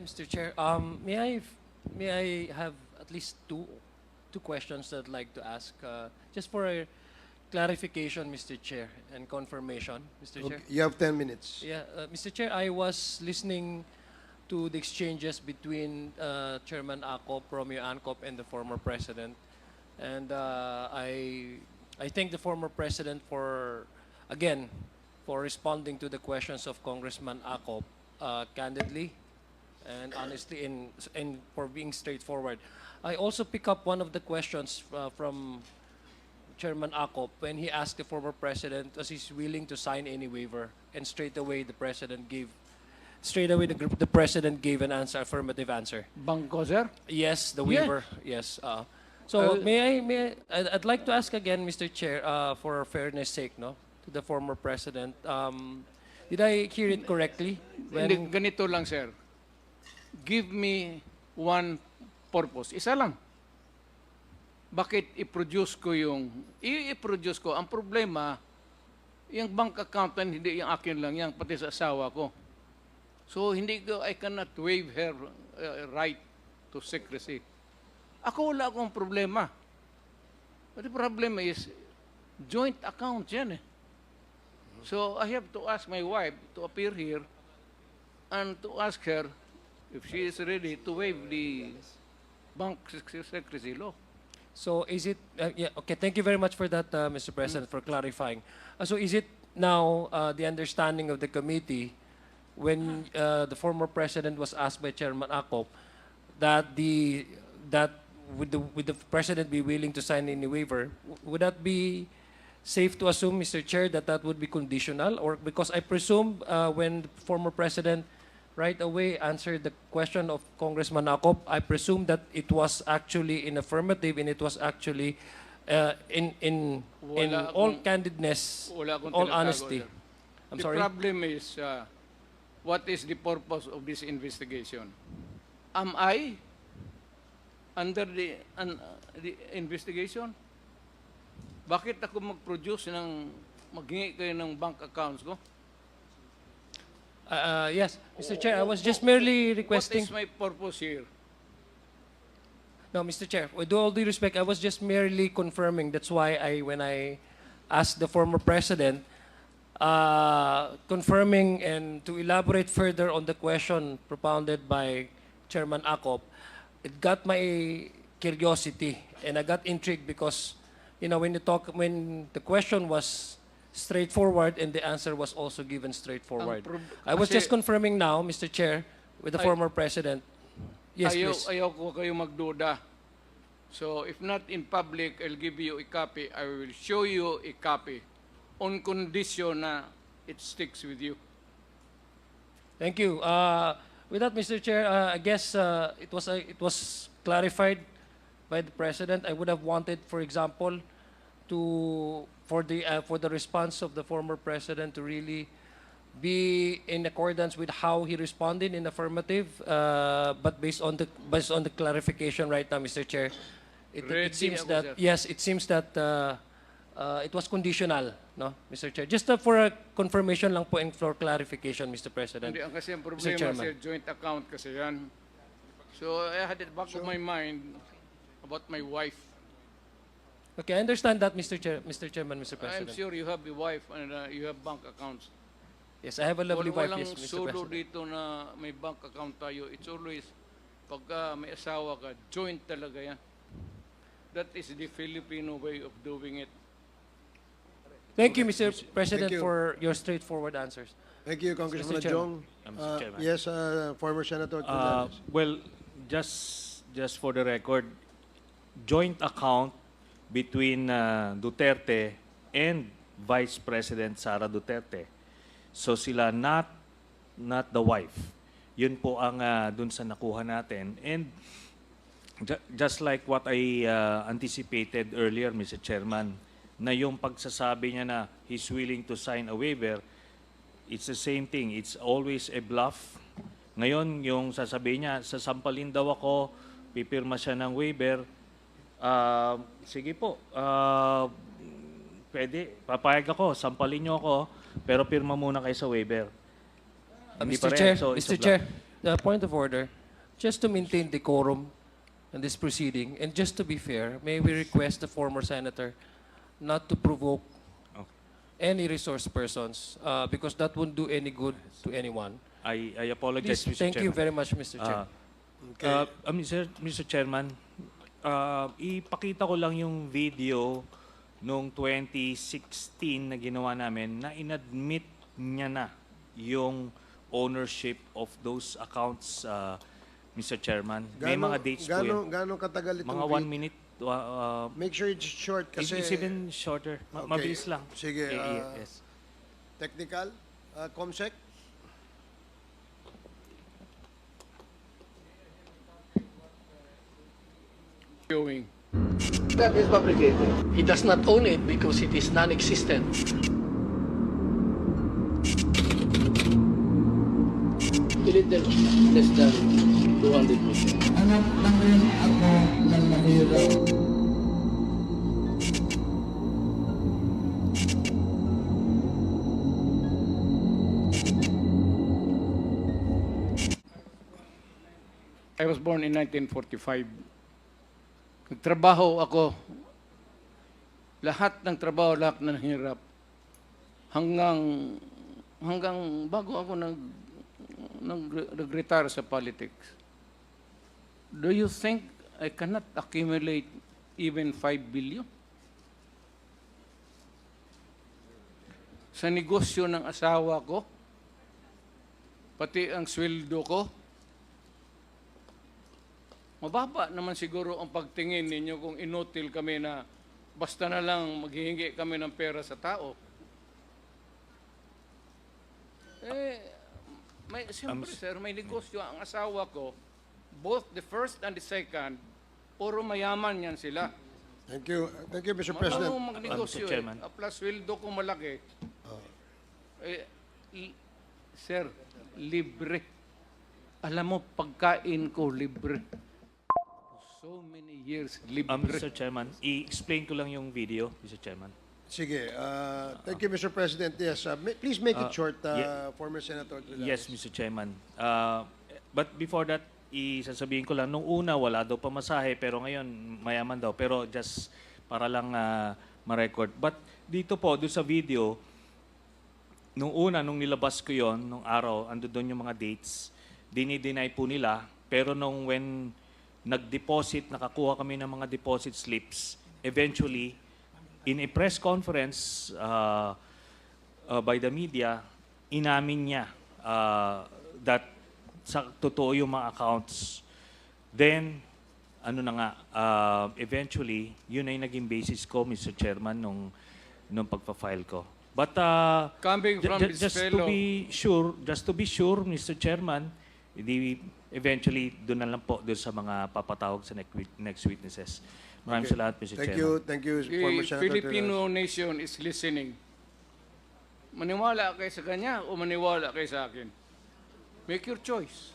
Mr. Chair. May I have at least two questions that I'd like to ask, just for a clarification, Mr. Chair, and confirmation, Mr. Chair. You have 10 minutes. Yeah, Mr. Chair, I was listening to the exchanges between Chairman Acop, Romeo Ancop, and the former president, and I thank the former president again for responding to the questions of Congressman Acop candidly and honestly, and for being straightforward. I also pick up one of the questions from Chairman Acop when he asked the former president was he's willing to sign any waiver, and straight away the president gave an answer, affirmative answer. Bangko, sir? Yes, the Yeah. waiver. Yes. So I'd like to ask again, Mr. Chair, for fairness sake, no, to the former president. Did I hear it correctly? Hindi, ganito lang, sir. Give me one purpose. Isa lang. Bakit i-produce ko i-produce ko? Ang problema, yung bank account hindi yung akin lang, yan pati sa asawa ko. So, I cannot waive her right to secrecy. Ako wala akong problema. But the problem is, joint account yan eh. So, I have to ask my wife to appear here and to ask her if she is ready to waive the bank secrecy law. So is it, yeah, okay, thank you very much for that, Mr. President, for clarifying. So is it now the understanding of the committee when the former president was asked by Chairman Acop that would the president be willing to sign any waiver, would that be safe to assume, Mr. Chair, that would be conditional? Or because I presume when the former president right away answered the question of Congressman Acop, I presume that it was actually in affirmative and it was actually in all candidness, all honesty. I'm sorry? The problem is, what is the purpose of this investigation? Am I under the investigation? Bakit ako mag-produce maghingi kayo ng bank accounts ko? Yes, Mr. Chair, I was just merely requesting. What is my purpose here? No, Mr. Chair, with all due respect, I was just merely confirming. That's why when I asked the former president, confirming and to elaborate further on the question propounded by Chairman Acop, it got my curiosity and I got intrigued because, you know, when the question was straightforward and the answer was also given straightforward. I was just confirming now, Mr. Chair, with the former president. Yes, please. Ayaw ko kayo magduda. So, if not in public, I'll give you a copy. I will show you a copy on condition na it sticks with you. Thank you. With that, Mr. Chair, I guess it was clarified by the president. I would have wanted, for example, for the response of the former president to really be in accordance with how he responded in affirmative, but based on the clarification right now, Mr. Chair, it seems that sir. Yes, it seems that it was conditional, no, Mr. Chair. Just for a confirmation lang po and for clarification, Mr. President. Hindi, ang kasi ang Mr. problema Chairman. sa joint account kasi yan. So, I had it back of my mind about my wife. Okay, I understand that, Mr. Chairman, Mr. I'm President. sure you have a wife and you have bank accounts. Yes, I have a lovely wife, Walang yes, Mr. solo President. dito na may bank account tayo. It's always, pagka may asawa ka, joint talaga yan. That is the Filipino way of doing it. Thank you, Mr. President, Thank you. for your straightforward answers. Thank you, Congressman Mr. Chairman. Jong. Mr. Chairman. Yes, former Senator Trillanes. Well, just for the record, joint account between Duterte and Vice President Sara Duterte. So sila not the wife. Yun po ang dun sa nakuha natin. And just like what I anticipated earlier, Mr. Chairman, na yung pagsasabi niya na he's willing to sign a waiver, it's the same thing. It's always a bluff. Ngayon, yung sasabihin niya, sasampalin daw ako, pipirma siya ng waiver, sige po, pwede, papayag ako, sampalin niyo ako, pero pirma muna kayo sa waiver. Hindi pa Mr. rin, Chair, so it's a Mr. bluff. Chair, Point of order. Just to maintain decorum in this proceeding, and just to be fair, may we request the former senator not to provoke any resource persons, because that won't do any good to anyone. I apologize, Please, Mr. thank you Chairman. very much, Mr. Chair. Okay. Mr. Chairman, ipakita ko lang yung video noong 2016 na ginawa namin na inadmit niya na yung ownership of those accounts, Mr. Chairman. May mga dates po yan. Gano'ng katagal itong Mga 1 minute. Make sure it's short kasi... It's even shorter. Okay. Mabilis lang. Sige, Yes. technical, Comsec. Showing. That is fabricated. He does not own it because it is non-existent. Little less than 200 million. Anak lang rin ako ng mahirap. I was born in 1945. Nagtrabaho ako. Lahat ng trabaho, lahat ng hirap. Hanggang bago ako nag-retire sa politics. Do you think I cannot accumulate even 5 billion? Sa negosyo ng asawa ko, pati ang sweldo ko, mababa naman siguro ang pagtingin ninyo kung inutil kami na basta na lang maghihingi kami ng pera sa tao. Siyempre, sir, may negosyo ang asawa ko. Both the first and the second, puro mayaman yan sila. Thank you. Thank you, Mr. President. Marunong magnegosyo Mr. Chairman. Plus, sweldo ko malaki. Sir, libre. Alam mo, pagkain ko libre. So many years, libre. Mr. Chairman, i-explain ko lang yung video, Mr. Chairman. Sige, thank you, Mr. President. Yes, please make it short, yeah. former Senator Trillanes. Yes, Mr. Chairman. But before that, isasabihin ko lang, nung una wala daw pamasahe, pero ngayon mayaman daw. Pero just para lang ma-record. But dito po, doon sa video, nung una, nung nilabas ko yon nung araw, ando doon yung mga dates, dinideny po nila. Pero nung when nag-deposit, nakakuha kami ng mga deposit slips, eventually, in a press conference by the media, inamin niya that sa totoo yung mga accounts. Then, ano na nga, eventually, yun ay naging basis ko, Mr. Chairman, nung pagpa-file ko. But Coming from this just fellow, to be sure, Mr. Chairman, eventually, doon na lang po, doon sa mga papatawag sa next witnesses. Maraming salamat, Mr. Chairman. Thank you, the former Senator Filipino nation is listening. Maniwala kayo sa kanya o maniwala kayo sa akin? Make your choice.